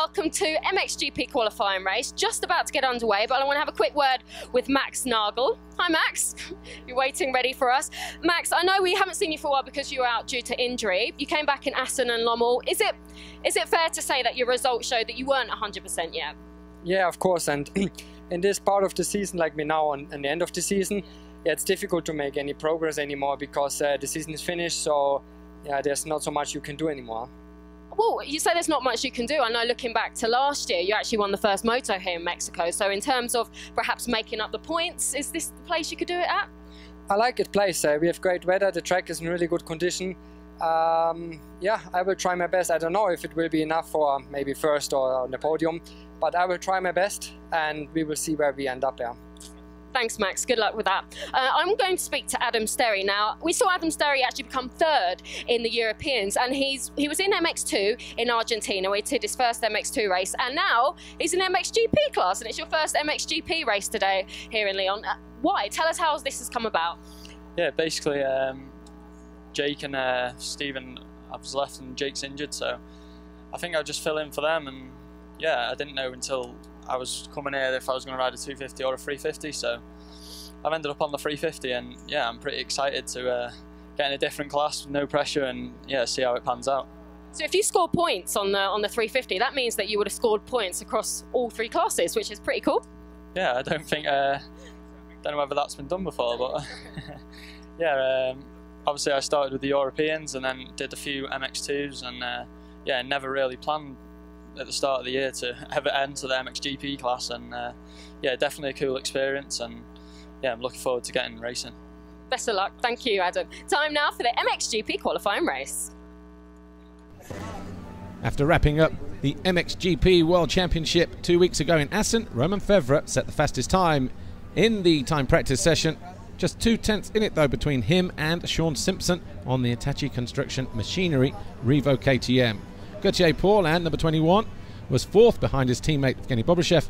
welcome to MXGP qualifying race. Just about to get underway, but I want to have a quick word with Max Nagel. Hi Max, you're waiting ready for us. Max, I know we haven't seen you for a while because you were out due to injury. You came back in Assen and Lommel. Is it fair to say that your results showed that you weren't 100% yet? Yeah, of course, and in this part of the season, like me now on the end of the season, yeah, it's difficult to make any progress anymore because the season is finished, so yeah, there's not so much you can do anymore. Well, you say there's not much you can do. I know looking back to last year, you actually won the first moto here in Mexico. So in terms of perhaps making up the points, is this the place you could do it at? I like it place. We have great weather. The track is in really good condition. Yeah, I will try my best. I don't know if it will be enough for maybe first or on the podium, but I will try my best and we will see where we end up there. Thanks, Max. Good luck with that. I'm going to speak to Adam Sterry now. We saw Adam Sterry actually become third in the Europeans, and he was in MX2 in Argentina, where he did his first MX2 race, and now he's in MXGP class, and it's your first MXGP race today here in Lyon. Why? Tell us how this has come about. Yeah, basically, Jake and Stephen have left, and Jake's injured, so I think I'll just fill in for them. And yeah, I didn't know until I was coming here if I was going to ride a 250 or a 350, so I've ended up on the 350, and yeah, I'm pretty excited to get in a different class with no pressure and yeah, see how it pans out. So if you score points on the 350, that means that you would have scored points across all three classes, which is pretty cool. Yeah, I don't think, don't know whether that's been done before, but yeah, obviously I started with the Europeans and then did a few MX2s, and yeah, never really planned at the start of the year to ever enter the MXGP class, and yeah, definitely a cool experience, and yeah, I'm looking forward to getting racing. Best of luck. Thank you, Adam. Time now for the MXGP qualifying race. After wrapping up the MXGP World Championship 2 weeks ago in Assen, Romain Febvre set the fastest time in the time practice session. Just 2/10 in it though between him and Sean Simpson on the Hitachi Construction Machinery Revo KTM. Gauthier Paulin, number 21, was fourth behind his teammate Evgeny Bobryshev,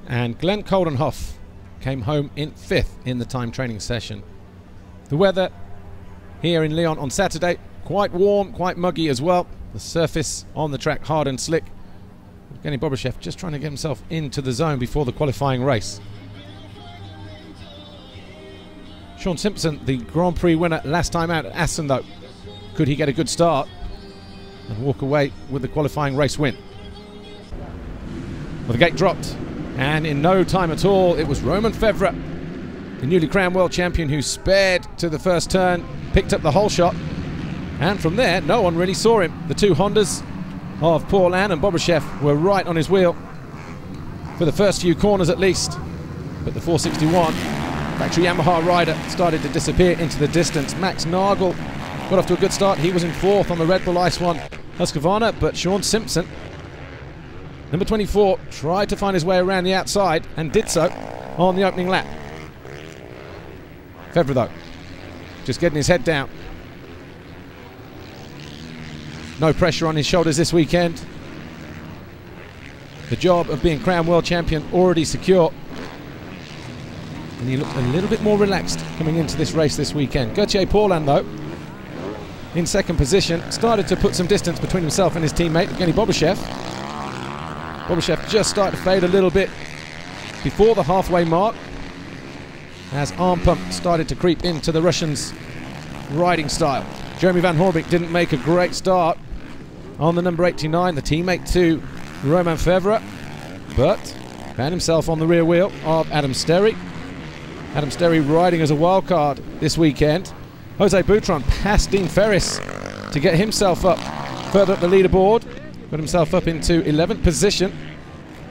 and Glenn Coldenhoff came home in fifth in the time training session. The weather here in Lyon on Saturday, quite warm, quite muggy as well. The surface on the track hard and slick. Evgeny Bobryshev just trying to get himself into the zone before the qualifying race. Sean Simpson, the Grand Prix winner last time out at Assen though. Could he get a good start and walk away with the qualifying race win? Well, the gate dropped, and in no time at all, it was Romain Febvre, the newly crowned world champion, who spared to the first turn, picked up the whole shot, and from there, no one really saw him. The two Hondas of Paulin and Bobryshev were right on his wheel for the first few corners at least, but the 461 factory Yamaha rider started to disappear into the distance. Max Nagel got off to a good start. He was in fourth on the Red Bull Ice 1 Husqvarna, but Sean Simpson, number 24, tried to find his way around the outside and did so on the opening lap. Febvre though, just getting his head down. No pressure on his shoulders this weekend. The job of being crowned world champion already secure. And he looked a little bit more relaxed coming into this race this weekend. Gauthier Paulin though, in second position, started to put some distance between himself and his teammate Evgeny Bobryshev. Bobryshev just started to fade a little bit before the halfway mark as arm pump started to creep into the Russians' riding style. Jeremy Van Horbik didn't make a great start on the number 89, the teammate to Romain Febvre, but found himself on the rear wheel of Adam Sterry. Adam Sterry riding as a wild card this weekend. Jose Boutron passed Dean Ferris to get himself up further up the leaderboard, got himself up into 11th position,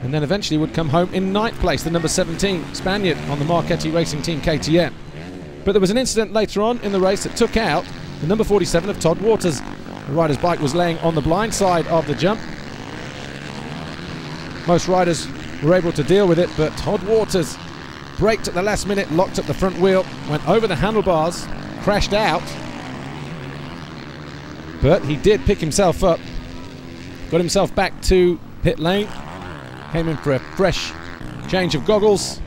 and then eventually would come home in 9th place, the number 17 Spaniard on the Marchetti Racing Team KTM. But there was an incident later on in the race that took out the number 47 of Todd Waters. The rider's bike was laying on the blind side of the jump. Most riders were able to deal with it, but Todd Waters braked at the last minute, locked up the front wheel, went over the handlebars, crashed out, but he did pick himself up, got himself back to pit lane, came in for a fresh change of goggles,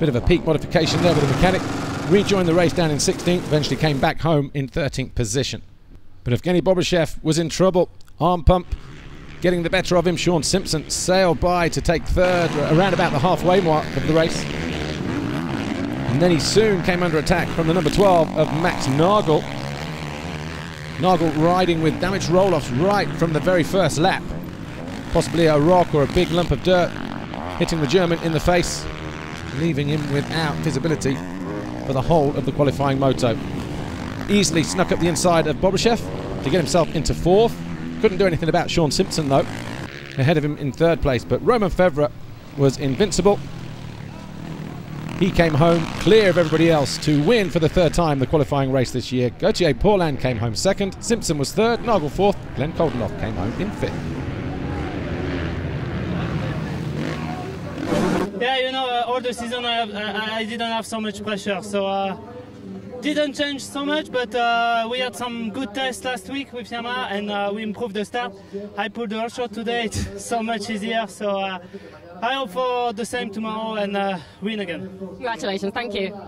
bit of a peak modification there with the mechanic, rejoined the race down in 16th, eventually came back home in 13th position. But Evgeny Bobryshev was in trouble. Arm pump getting the better of him. Sean Simpson sailed by to take third around about the halfway mark of the race. And then he soon came under attack from the number 12 of Max Nagel. Nagel riding with damaged roll-offs right from the very first lap. Possibly a rock or a big lump of dirt hitting the German in the face, leaving him without visibility for the whole of the qualifying moto. Easily snuck up the inside of Bobashev to get himself into fourth. Couldn't do anything about Sean Simpson though, ahead of him in third place, but Roman Fevre was invincible. He came home clear of everybody else to win for the third time the qualifying race this year. Gauthier Paulin came home second, Simpson was third, Nagel fourth, Glenn Koldenoff came home in fifth. Yeah, you know, all the season I didn't have so much pressure, so didn't change so much, but we had some good tests last week with Yamaha and we improved the start. I pulled the all-shot today, it's so much easier, so I hope for the same tomorrow and win again. Congratulations, thank you.